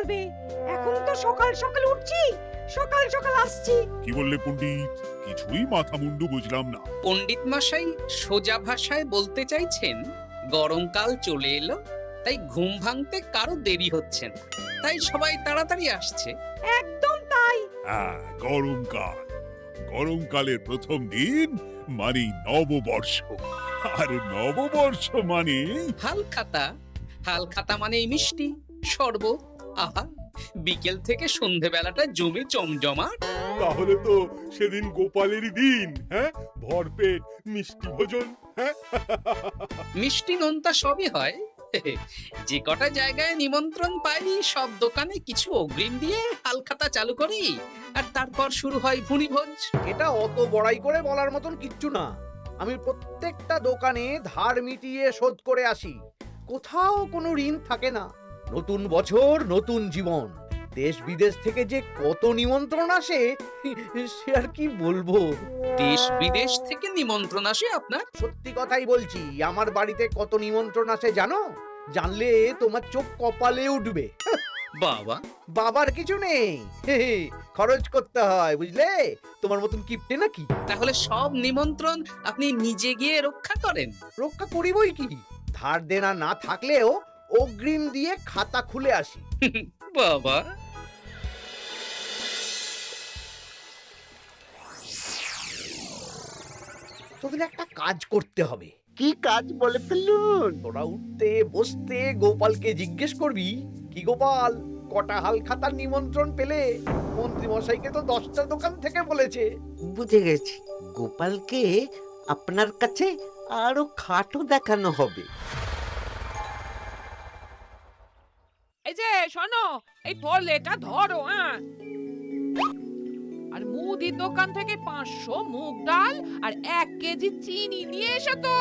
আসবে। এখন তো সকাল সকাল উঠছি, সকাল সকাল আসছি। কি বললে পণ্ডিত? কিছুই মাথা মুন্ডু বুঝলাম না। পণ্ডিত মশাই সোজা ভাষায় বলতে চাইছেন গরমকাল চলে এলো, তাই ঘুম ভাঙতে কারো দেরি হচ্ছে না, তাই সবাই তাড়াতাড়ি আসছে। একদম তাই। হ্যাঁ, গরমকাল। গরমকালের প্রথম দিন মানে নববর্ষ, আর নববর্ষ মানে হালখাতা, হালখাতা মানে মিষ্টি শরবত। আহা, বিকেল থেকে সন্ধেবেলাটা জমে জমজমাট। তাহলে তো সেদিন গোপালেরই দিন, হ্যাঁ? ভরপেট মিষ্টি ভোজন, হ্যাঁ? মিষ্টি নোনতা সবই হয়। যে কটা জায়গায় নিমন্ত্রণ পাই সব দোকানে কিছু অগ্রিম দিয়ে হালখাতা চালু করি, আর তারপর শুরু হয় ভুনিভোজ। এটা অত বড়াই করে বলার মতন কিচ্ছু না। আমি প্রত্যেকটা দোকানে ধার মিটিয়ে শোধ করে আসি, কোথাও কোনো ঋণ থাকে না। নতুন বছর নতুন জীবন, দেশ বিদেশ থেকে যে কত নিমন্ত্রণ আসে সে আর কি বলবো। দেশ বিদেশ থেকে নিমন্ত্রণ আসে আপনার? সত্যি কথাই বলছি, আমার বাড়িতে কত নিমন্ত্রণ আসে জানো? জানলে তোমার চোখ কপালে উঠবে। বাবা, বাবার কিছু নেই, খরচ করতে হয়, বুঝলে? তোমার মতন কিপটে নাকি? তাহলে সব নিমন্ত্রণ আপনি নিজে গিয়ে রক্ষা করেন? রক্ষা করিবই কি, ধার দেনা না থাকলেও অগ্রিম দিয়ে খাতা খুলে আসি। বাবা, তোদের একটা কাজ করতে হবে। কি কাজ বলে ফেলুন? তোরা উঠতে বসতে গোপালকে জিজ্ঞেস করবি, কি গোপাল, কটা হাল খাতার নিমন্ত্রণ পেলে? মন্ত্রী মশাইকে তো 10টা দোকান থেকে বলেছে। বুঝে গেছি, গোপালকে আপনার কাছে আরো খাটো দেখানো হবে। এই যে শোনো, এই থলেটা ধরো, হ্যাঁ? আর মুদির দোকান থেকে 500 মুগ ডাল আর 1 কেজি চিনি নিয়ে এসো তো।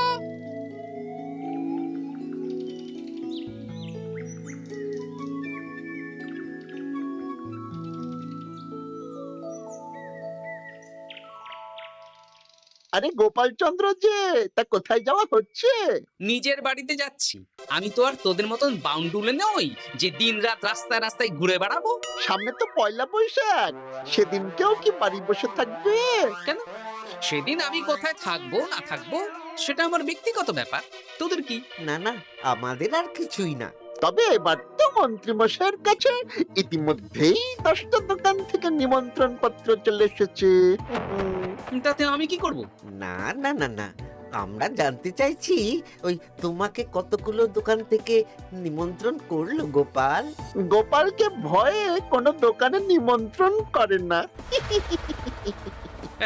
আরে গোপাল চন্দ্র যে, তা কোথায় যাওয়া হচ্ছে? নিজের বাড়িতে যাচ্ছি। আমি তো আর তোদের মতন বাউন্ডুলে নই যে দিনরাত রাস্তায় রাস্তায় ঘুরে বেড়াবো। সামনে তো পয়লা বৈশাখ, সেদিনকেও কি বাড়ি বসে থাকবে? কেন? সেদিন আমি কোথায় থাকবো না থাকবো সেটা আমার ব্যক্তিগত ব্যাপার, তোদের কি? না না, আমাদের আর কিছুই না। তবে এবার তো মন্ত্রী মশাইয়ের কাছে ইতিমধ্যেই 10টা দোকান থেকে নিমন্ত্রণ পত্র চলে এসেছে। তাতে আমি কি করব? না না না না, আমরা জানতে চাইছি ওই তোমাকে কতগুলো দোকান থেকে নিমন্ত্রণ করলো গোপাল? গোপালকে ভয়ে কোনো দোকানে নিমন্ত্রণ করে না।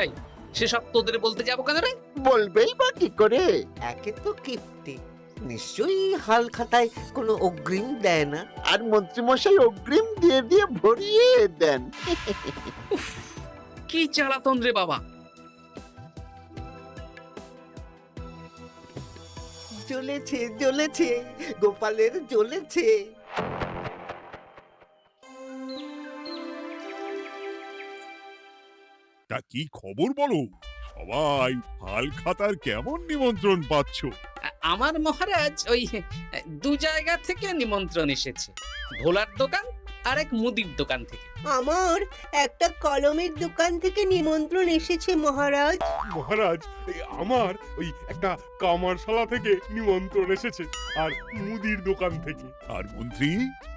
এই, সেসব তোদের বলতে যাবো কেন রে? বলবেই বা কি করে? একে তো কিপ্টে, নিশ্চয়ই হাল খাতায় কোনো অগ্রিম দেয় না, আর মন্ত্রীমশাই অগ্রিম দিয়ে দিয়ে ভরিয়ে দেন। কি জ্বালাতন রে বাবা! জ্বলেছে জ্বলেছে, গোপালের জ্বলেছে। তা কি খবর বলো? সবাই হালখাতার কেমন নিমন্ত্রণ পাচ্ছ? আমার মহারাজ ওই 2 জায়গা থেকে নিমন্ত্রণ এসেছে, ভোলার দোকান আর এক মুদির দোকান থেকে। আমার একটা কলমের দোকান থেকে নিমন্ত্রণ এসেছে মহারাজ। মহারাজ, আমার ওই একটা কামারশালা থেকে নিমন্ত্রণ এসেছে, আর মুদির দোকান থেকে। আর মন্ত্রী,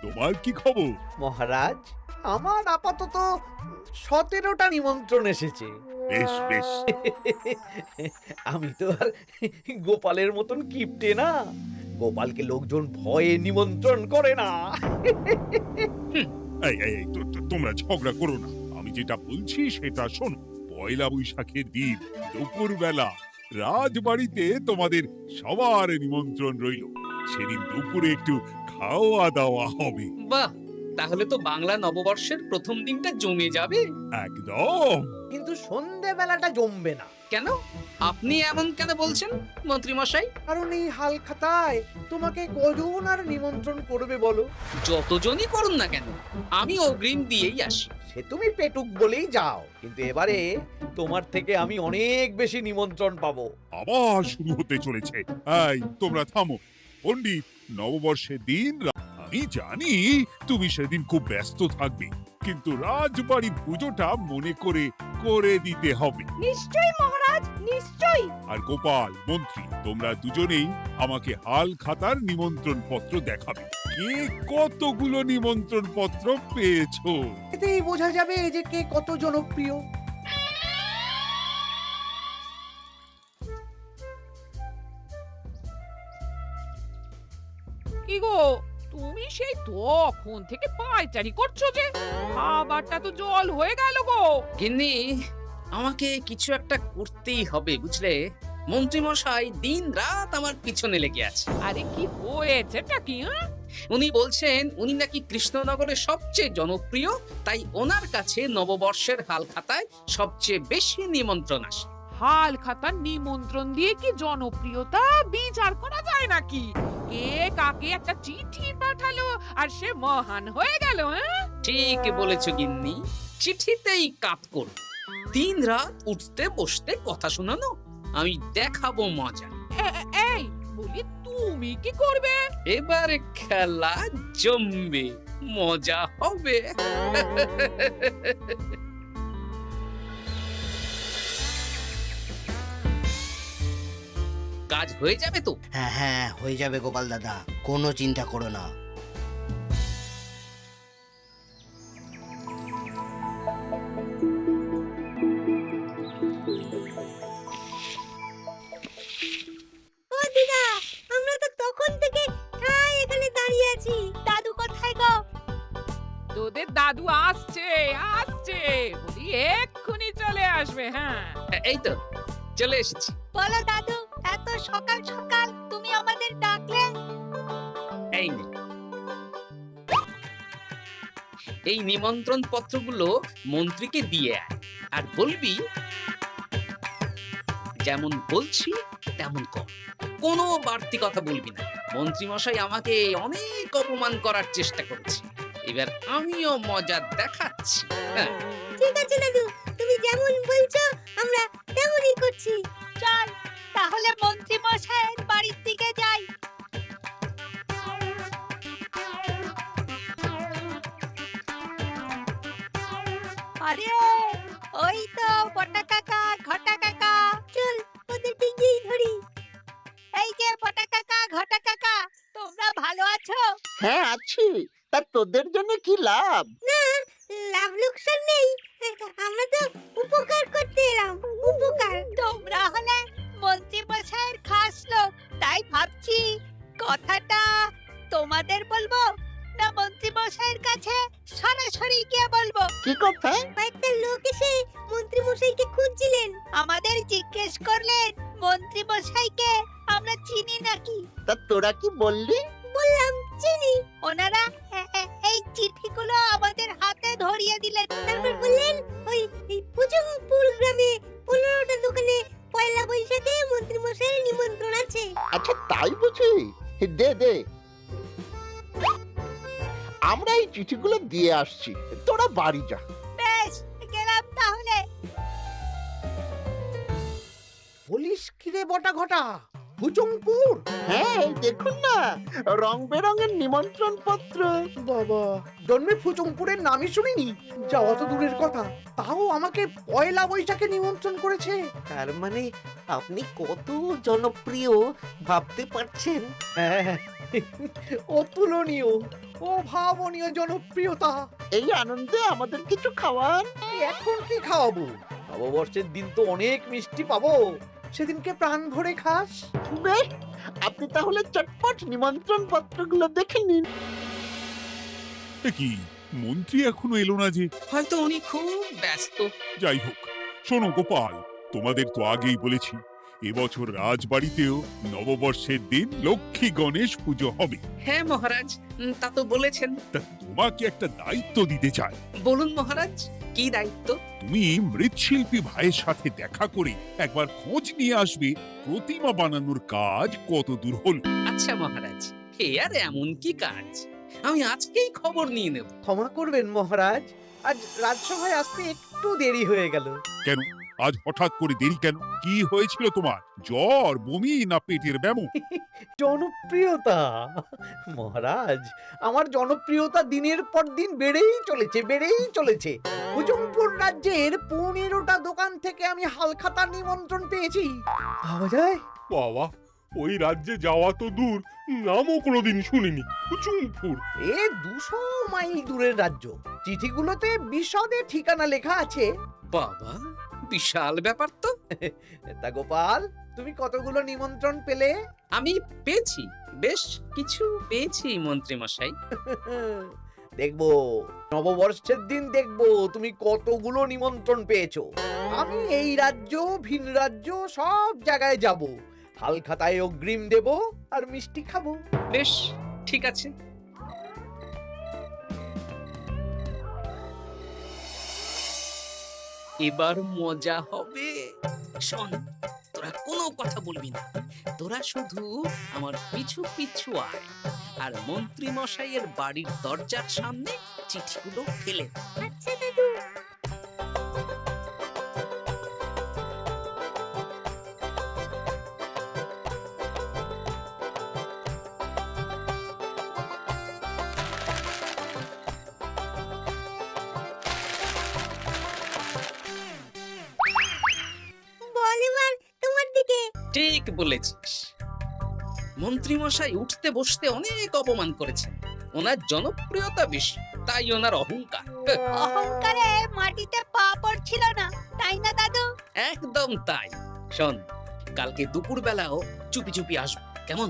তোমার কি খবর? মহারাজ, আমার আপাতত 17টা নিমন্ত্রণ এসেছে। বেশ বেশ। আমি তো আর গোপালের মতন কিপটে না, গোপালকে লোকজন ভয়ে নিমন্ত্রণ করে না। এই এই এই, তোমরা ঝগড়া করো না, আমি যেটা বলছি সেটা শোনো। পয়লা বৈশাখের দিন দুপুরবেলা রাজবাড়িতে তোমাদের সবার নিমন্ত্রণ রইল। সেদিন দুপুরে একটু খাওয়া দাওয়া হবে। বাহ, তাহলে তো বাংলা নববর্ষের প্রথম দিনটা জমে যাবে। একদম। কিন্তু সন্ধেবেলাটা জমবে না। কেন? আপনি এমন কেন বলছেন মন্ত্রী মশাই? কারণ এই হাল খাতায় তোমাকে কজন আর নিমন্ত্রণ করবে বলো? যতজনই করুন না কেন, আমি অগ্রিম দিয়েই আসি। সে তুমি পেটুক বলেই যাও, কিন্তু এবারে তোমার থেকে আমি অনেক বেশি নিমন্ত্রণ পাবো। আবার শুরু হতে চলেছে। এই তোমরা থামো। পণ্ডিত, নববর্ষের দিন আমি জানি তুমি সেদিন খুব ব্যস্ত থাকবে, কিন্তু রাজবাড়ির পুজোটা মনে করে করে দিতে হবে। নিশ্চয়ই মহারাজ, নিশ্চয়ই। আর গোপাল, মন্ত্রী, তোমরা দুজনেই আমাকে হাল খাতার নিমন্ত্রণ পত্র দেখাবে। কে কতগুলো নিমন্ত্রণ পত্র পেয়েছো? এতেই বোঝা যাবে যে কে কত জনপ্রিয়। কি গো, তুমি সেই তখন থেকে পায়চারি করছো যে? খাবারটা তো জল হয়ে গেল গো। গিন্নি, আমাকে কিছু একটা করতেই হবে বুঝলে। মন্ত্রী মশাই দিন রাত আমার পিছনে লেগে আছে। আরে কি হয়েছেটা কি? হ্যাঁ, উনি বলছেন উনি নাকি কৃষ্ণনগরের সবচেয়ে জনপ্রিয়, তাই ওনার কাছে নববর্ষের হালখাতায় সবচেয়ে বেশি নিমন্ত্রণ আসে। হাল খাতার নিমন্ত্রণ দিয়ে কি জনপ্রিয়তা বিচার করা যায় নাকি? কে কাকে একটা চিঠি পাঠালো আর সে মহান হয়ে গেল? হ্যাঁ, ঠিক বলেছ গিন্নি, চিঠিতেই কাপ করো। দিন রাত উঠতে বসতে কথা শোনানো, আমি দেখাবো মজা। এই বলি, তুমি কি করবে? এবারে খেলা জমবে, মজা হবে। কাজ হয়ে যাবে তো? হ্যাঁ হ্যাঁ, হয়ে যাবে গোপাল দাদা, কোনো চিন্তা করো না। ও দিদা, আমরা তো তখন থেকে ঠাই এখানে দাঁড়িয়ে আছি। দাদু কোথায় গো? তোদের দাদু আসছে আসছে, বলি এক্ষুনি চলে আসবে। হ্যাঁ, এই তো চলে এসেছি। বলো দাদু, এত সকাল সকাল তুমি আমাদের ডাকলে? এই নে। এই নিমন্ত্রণ পত্রগুলো মন্ত্রীকে দিয়ে আয়, আর বলবি যেমন বলছি তেমন কর, কোনো বাড়তি কথা বলবি না। মন্ত্রী মশাই আমাকে অনেক অপমান করার চেষ্টা করেছে, এবার আমিও মজা দেখাচ্ছি। হ্যাঁ, ঠিক আছে দাদু, তুমি যেমন বলছো আমরা তেমনই করছি। চল তাহলে মন্ত্রী মশাইয়ের বাড়ির দিকে যাই। আরে ওই তো বটা কাকা, ঘটা কাকা, চল ওদেরকে গিয়ে ধরি। এই যে বটা কাকা, ঘটা কাকা, তোমরা ভালো আছো? হ্যাঁ আছি, তা তোদের জন্য কি লাভ? না, লাভ লোকসান নেই, আমরা তো উপকার করতে এলাম। উপকার? তোমরা হলে মন্ত্রী মশাইয়ের খাস লোক, তাই ভাবছি কথাটা তোমাদের বলবো না মন্ত্রী মশাইয়ের কাছে সরাসরি গিয়ে বলবো। কি কথা? কয়েকটা লোক এসে মন্ত্রী মশাইকে খুঁজছিলেন, আমাদের জিজ্ঞেস করলেন মন্ত্রী মশাইকে আমরা চিনি নাকি। তা তোরা কি বললি? বললাম চিনি। ওনারা এই চিঠিগুলো আমাদের হাতে ধরিয়ে দিলেন, তারপর বললেন ওই পুজংপুর গ্রামে 15টা দোকানে পয়লা বৈশাখে মন্ত্রী মশাইয়ের নিমন্ত্রণ আছে। আচ্ছা তাই বুঝি? দে দে, আমরা এই চিঠিগুলো দিয়ে আসছি, তোরা বাড়ি যা। বেশ, গেলাম তাহলে। বলিস কিরে বটা ঘটা, ভুজংপুর? হ্যাঁ এই দেখুন না, রং বেরঙের নিমন্ত্রণ পত্র। বাবা, জন্মে ফুচুংপুরের নামই শুনিনি, যাওয়া তো দূরের কথা, তাও আমাকে পয়লা বৈশাখে নিমন্ত্রণ করেছে। তার মানে আপনি কত জনপ্রিয় ভাবতে পারছেন? হ্যাঁ, অতুলনীয়, অভাবনীয় জনপ্রিয়তা। এই আনন্দে আমাদের কিছু খাওয়ান। এখন কি খাওয়াবো? নববর্ষের দিন তো অনেক মিষ্টি পাবো, সেদিনকে প্রাণ ভরে খাস। বেশ, আপনি তাহলে চটপট নিমন্ত্রণ পত্রগুলো দেখে নিন। এ কি, মন্ত্রী এখনো এলো না যে? হয়তো উনি খুব ব্যস্ত। যাই হোক, শোনো গোপাল, তোমাদের তো আগেই বলেছি এবছর রাজবাড়িতেও নববর্ষের দিন লক্ষ্মী গণেশ পুজো হবে। হ্যাঁ মহারাজ, তা তো বলেছেন। তা তোমাকে একটা দায়িত্ব দিতে চাই। বলুন মহারাজ, কি দায়িত্ব? তুমি মৃৎশিল্পী ভাইয়ের সাথে দেখা করে একবার খোঁজ নিয়ে আসবে প্রতিমা বানানোর কাজ কত দূর হল। আচ্ছা মহারাজ, হে আর এমন কি কাজ, আমি আজকেই খবর নিয়ে নেব। ক্ষমা করবেন মহারাজ, আজ রাজসভায় আসতে একটু দেরি হয়ে গেল। কেন, আজ হঠাৎ করে দেরি কেন? কি হয়েছিল তোমার? জ্বর, বমি না পেটের ব্যামো? জনপ্রিয়তা মহারাজ, আমার জনপ্রিয়তা দিনের পর দিন বেড়েই চলেছে। হুজুমপুর রাজ্যের 15টা দোকান থেকে আমি হালখাতার নিমন্ত্রণ পেয়েছি। ভাবা যায়? বাবা, ওই রাজ্যে যাওয়া তো দূর, নামও কোনোদিন শুনিনি। হুজুমপুর। এ 200 মাইল দূরের রাজ্য। চিঠিগুলোতে বিশদে ঠিকানা লেখা আছে। বাবা, বিশাল ব্যাপার তো। তা গোপাল, তুমি কতগুলো নিমন্ত্রণ পেলে? আমি পেয়েছি, বেশ কিছু পেয়েছি মন্ত্রী মশাই। দেখবো নববর্ষের দিন দেখবো তুমি কতগুলো নিমন্ত্রণ পেয়েছো। আমি এই রাজ্য ভিন রাজ্য সব জায়গায় যাব, হালখাতায় অগ্রিম দেব আর মিষ্টি খাবো। বেশ, ঠিক আছে। এবার মজা হবে। শোন, তোরা কোনো কথা বলবি না। তোরা শুধু আমার পিছু পিছু আয়, আর মন্ত্রী মশাইয়ের বাড়ির দরজার সামনে চিঠিগুলো ফেলে দে। আচ্ছা দাদু। বল এবার তোমার দিকে। ঠিক বলেছিস। মন্ত্রী মশাই উঠতে বসতে অনেক অপমান করেছেন। ওনার জনপ্রিয়তা বেশি, তাই ওনার অহংকার। অহংকারে মাটিতে পা পড়ছিল না, তাই না দাদু? একদম তাই। শোন, কালকে দুপুর বেলাও চুপি চুপি আসবো, কেমন?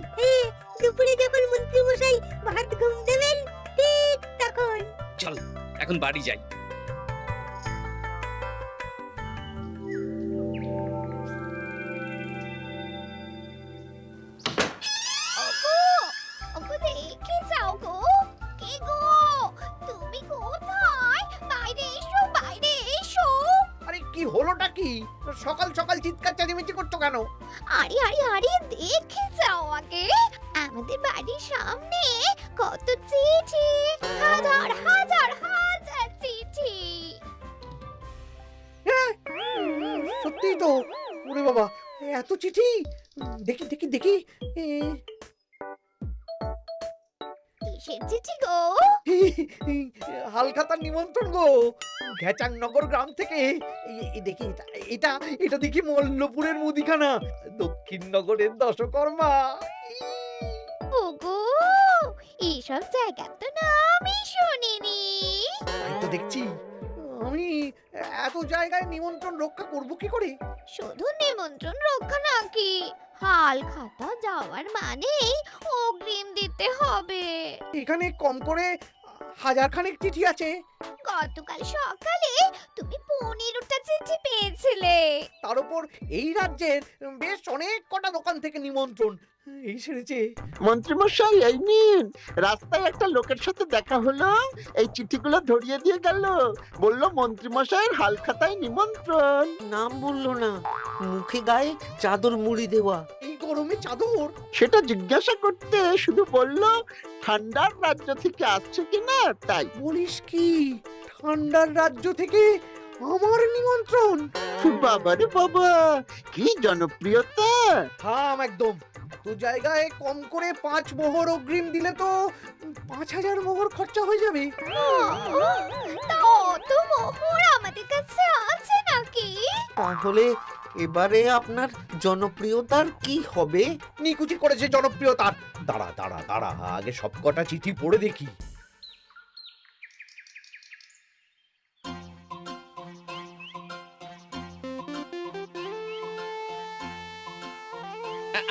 দুপুরে যখন মন্ত্রী মশাই ভাত ঘুম দেবেন, ঠিক তখন। চল, এখন বাড়ি যাই। দেখে যাও গো। কে গো? তুমি কোথায়? বাইরে এসো, বাইরে এসো। আরে কি হলোটা কি? সকাল সকাল চিৎকার চেঁচামেচি করছো কেন? আরে আরে আরে, দেখে যাও আগে। আমাদের বাড়ির সামনে কত চিঠি, হাজার হাজার হাজার চিঠি। সত্যি তো। ওরে বাবা, এত চিঠি! দেখি দেখি দেখি। কিসের চিঠি গো? হালখাতার নিমন্ত্রণ গো, ঘেচাংনগর গ্রাম থেকে। দেখি এটা এটা দেখি মল্লপুরের মুদিখানা, দক্ষিণনগরের দশকর্মা। ওগো, এইসব জায়গা তো নামই শুনিনি। তাই তো দেখছি। আমি এত জায়গায় নিমন্ত্রণ রক্ষা করব কি করে? শুধু নিমন্ত্রণ রক্ষা নাকি, হালখাতা যাওয়ার মানেই অগ্রিম দিতে হবে। এখানে কম করে 1000 খানেক চিঠি আছে। গতকাল সকালে তুমি 15টা চিঠি পেয়েছিলে। তার উপর এই রাজ্যের বেশ অনেক কটা দোকান থেকে নিমন্ত্রণ এই সেরেছে। মন্ত্রীমশাই, এই নিন। রাস্তায় একটা লোকের সাথে দেখা হলো, এই চিঠিগুলো ধরিয়ে দিয়ে গেল। বলল মন্ত্রীমশাইয়ের হালখাতায় নিমন্ত্রণ। নাম বললো না, মুখে গায়ে চাদর মুড়ি দেওয়া। এই গরমে চাদর? সেটা জিজ্ঞাসা করতে শুধু বলল ঠান্ডার রাজ্য থেকে আসছে কিনা তাই। বলিস কি, ঠান্ডার রাজ্য থেকে আমার নিমন্ত্রণ? বাবারে বাবা, কি জনপ্রিয়তা! থাম একদম। এত জায়গায় কম করে 5 মোহর অগ্রিম দিলে তো 5000 মোহর খরচা হয়ে যাবে। তা অত মোহর আমাদের কাছে আছে নাকি? তাহলে এবারে আপনার জনপ্রিয়তার কি হবে? নিকুচি করেছে জনপ্রিয়তার। দাঁড়া দাঁড়া দাঁড়া, আগে সবকটা চিঠি পড়ে দেখি।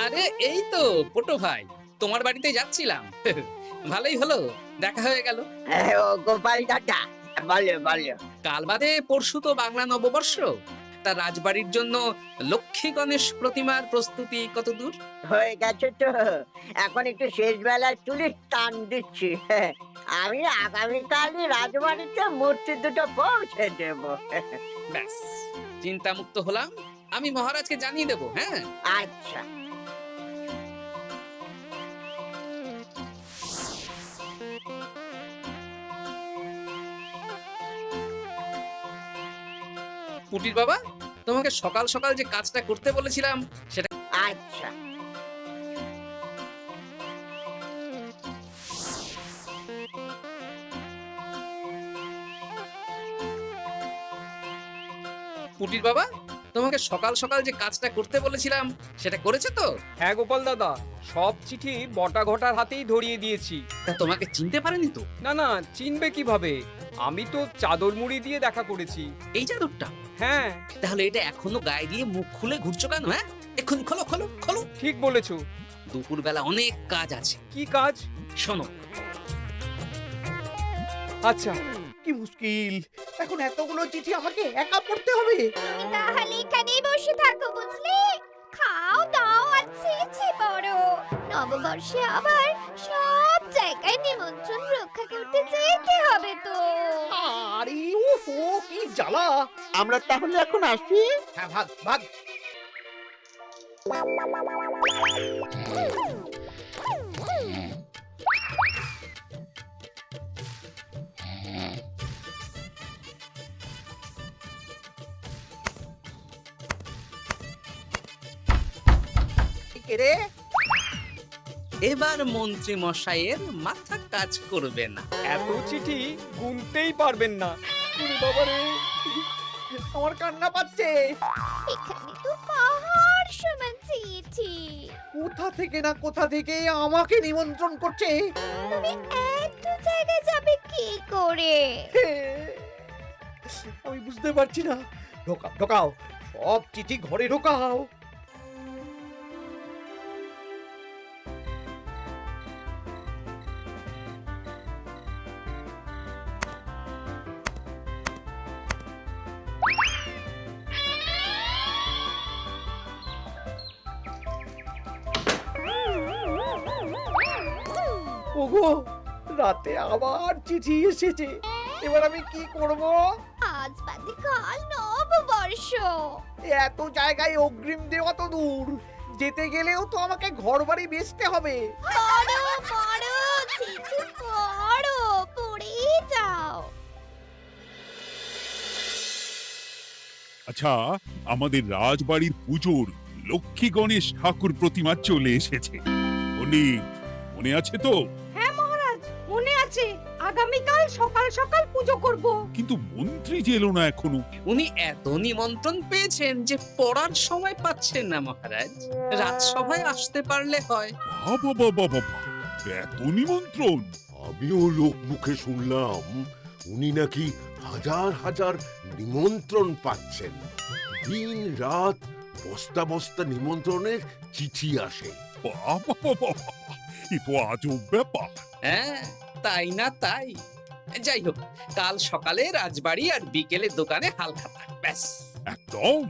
আরে এই তো পটু ভাই, তোমার বাড়িতে যাচ্ছিলাম। ভালোই হলো, দেখা হয়ে গেল। গোপাল দাদা, বলো বলো। কাল বাদে পরশু তো বাংলা নববর্ষ। তা রাজবাড়ির জন্য লক্ষ্মী গণেশ প্রতিমার প্রস্তুতি কত দূর? হয়ে গেছে তো, এখন একটু শেষ বেলার চুলি টান দিচ্ছি। আমি আগামীকালই রাজবাড়িতে মূর্তি দুটো পৌঁছে দেব। ব্যাস, চিন্তা মুক্ত হলাম। আমি মহারাজকে জানিয়ে দেবো। হ্যাঁ, আচ্ছা। পুটির বাবা, তোমাকে সকাল সকাল যে কাজটা করতে বলেছিলাম সেটা আচ্ছা, পুটির বাবা, তোমাকে সকাল সকাল যে কাজটা করতে বলেছিলাম সেটা করেছে তো? হ্যাঁ গোপাল দাদা, সব চিঠি বটা ঘটার হাতেই ধরিয়ে দিয়েছি। তা তোমাকে চিনতে পারেনি তো? না না, চিনবে কিভাবে? আমি তো চাদর মুড়ি দিয়ে দেখা করেছি। এই চাদরটা? হ্যাঁ, তাহলে এটা এখনো গায়ে দিয়ে মুখ খুলে ঘুরছো কেন? হ্যাঁ, এক্ষুনি খোলো খোলো খোলো। ঠিক বলেছো। দুপুরবেলা অনেক কাজ আছে। কি কাজ? শোনো, আচ্ছা। কি মুশকিল, এখন এতগুলো চিঠি আমাকে একা পড়তে হবে। তুমি তাহলে এখানেই বসে থাকো, বুঝলে? খাও দাও আর ছেঁচে পড়ো। নববর্ষে আবার সব জায়গায় নিমন্ত্রণ রক্ষা করতে যেতে হবে তো। আরে ওহো, কি জ্বালা। আমরা তাহলে এখন আসি। হ্যাঁ, ভাগ ভাগ। কে রে? এবার মন্ত্রী মশাইয়ের মাথা কাজ করবে না। এত চিঠি গুনতেই পারবেন না। ওরে বাবা রে, আমার কান্না পাচ্ছে। এখানে তো পাহাড় সমান চিঠি। কোথা থেকে না কোথা থেকে আমাকে নিমন্ত্রণ করছে। তুমি এত জায়গায় যাবে কি করে? আমি বুঝতে পারছি না। ঢোকাও ঢোকাও, সব চিঠি ঘরে ঢোকাও। ওগো, রাতে আবার চিঠি এসেছে। এবার আমি কি করব? আজ বাদে কাল নববর্ষ। এত জায়গায় অগ্রিম দেওয়া তো দূর, যেতে গেলেও তো আমাকে ঘর বাড়ি বেচতে হবে। পড়ো পড়ো চিঠি পড়ো, পড়ে যাও। আচ্ছা, আমাদের রাজবাড়ির পুজোর লক্ষ্মী গণেশ ঠাকুর প্রতিমা চলে এসেছে। মনে আছে তো? হ্যাঁ মহারাজ, মনে আছে। আগামীকাল সকাল সকাল পুজো করব। কিন্তু মন্ত্রী যে এলো না এখনো। উনি এত নিমন্ত্রণ পেয়েছেন যে পড়ার সময় পাচ্ছেন না মহারাজ। রাজসভায় আসতে পারলে হয়। বাবা বাবা বাবা, এত নিমন্ত্রণ! আমিও লোক মুখে শুনলাম উনি নাকি হাজার হাজার নিমন্ত্রণ পাচ্ছেন। দিন রাত বস্তা বস্তা নিমন্ত্রণের চিঠি আসে। বাবা বাবা, এ তো আজব ব্যাপার। হ্যাঁ, তাই না তাই। যাই হোক, কাল সকালে রাজবাড়ি আর বিকেলে দোকানে হালখাতা, ব্যাস। একদম।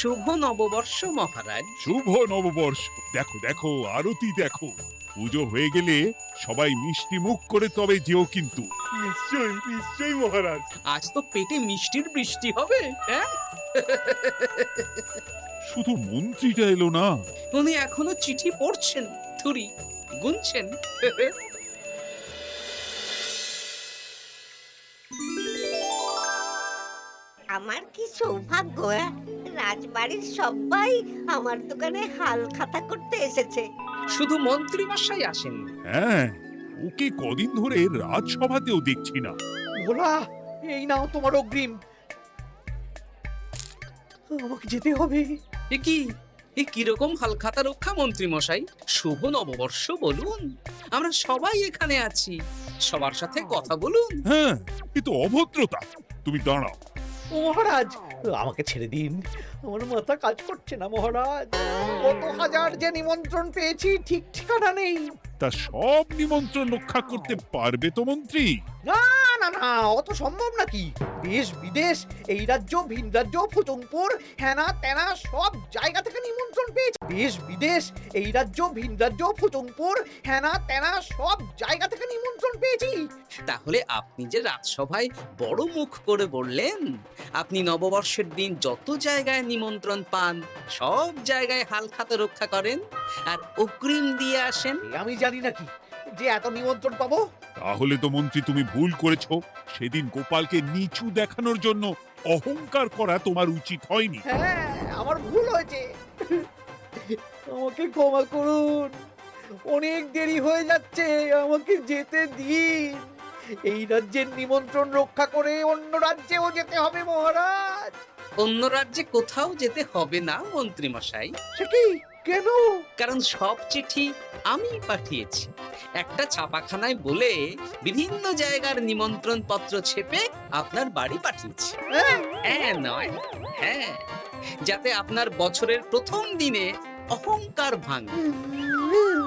শুভ নববর্ষ মহারাজ। শুভ নববর্ষ। দেখো দেখো, আরতি দেখো। পুজো হয়ে গেলে সবাই মিষ্টি মুখ করে তবে যেও কিন্তু। নিশ্চয়ই নিশ্চয়ই মহারাজ। আজ তো পেটে মিষ্টির বৃষ্টি হবে। হ্যাঁ, শুধু মন্ত্রীটা এলো না। উনি এখনো চিঠি পড়ছেন, থুরি গুনছেন। আমার কি সৌভাগ্য! রাজবাড়ির সবাই আমার দোকানে হাল খাতা করতে এসেছে। শুধু মন্ত্রী মশাই আসেন। হ্যাঁ, ওকে কদিন ধরে রাজসভাতেও দেখছি না। ভোলা, এই নাও তোমার অগ্রিম। আমাকে যেতে হবে। এ কিরকম হালখাতা রক্ষা মন্ত্রী মশাই? শুভ নববর্ষ বলুন, আমরা সবাই এখানে আছি। সবার সাথে কথা বলুন। হ্যাঁ, এ তো অভদ্রতা। তুমি দাঁড়াও। ও মহারাজ, আমাকে ছেড়ে দিন। আমার মাথা কাজ করছে না মহারাজ। কত হাজার যে নিমন্ত্রণ পেয়েছি, ঠিক ঠিকানা নেই। তা সব নিমন্ত্রণ রক্ষা করতে পারবে তো মন্ত্রী? না না না, অত সম্ভব নাকি? দেশ বিদেশ, এই রাজ্য ভিন রাজ্য, ফতুংপুর, হেনা তেনা সব জায়গা থেকে নিমন্ত্রণ পেয়েছি। দেশ বিদেশ, এই রাজ্য ভিন রাজ্য, ফতুংপুর, হেনা তেনা সব জায়গা থেকে নিমন্ত্রণ পেয়েছি। তাহলে আপনি যে রাজসভায় বড় মুখ করে বললেন আপনি নববর্ষের দিন যত জায়গায় নিমন্ত্রণ পান সব জায়গায় হালখাতা রক্ষা করেন আর অগ্রিম দিয়ে আসেন। আমি জানি নাকি যে এত নিমন্ত্রণ পাবো? তাহলে তো মন্ত্রী তুমি ভুল করেছো। সেদিন গোপালকে নিচু দেখানোর জন্য অহংকার করা তোমার উচিত হয়নি। হ্যাঁ, আমার ভুল হয়েছে, আমাকে ক্ষমা করুন। অনেক দেরি হয়ে যাচ্ছে, আমাকে যেতে দিন। এই রাজ্যের নিমন্ত্রণ রক্ষা করে অন্য রাজ্যেও যেতে হবে মহারাজ। অন্য রাজ্যে কোথাও যেতে হবে না মন্ত্রী মশাই। সে কি? কেন? কারণ সব চিঠি আমি পাঠিয়েছি। একটা ছাপাখানায় বলে বিভিন্ন জায়গার নিমন্ত্রণ পত্র ছেপে আপনার বাড়ি পাঠিয়েছি। হ্যাঁ নয়, হ্যাঁ, যাতে আপনার বছরের প্রথম দিনে অহংকার ভাঙে।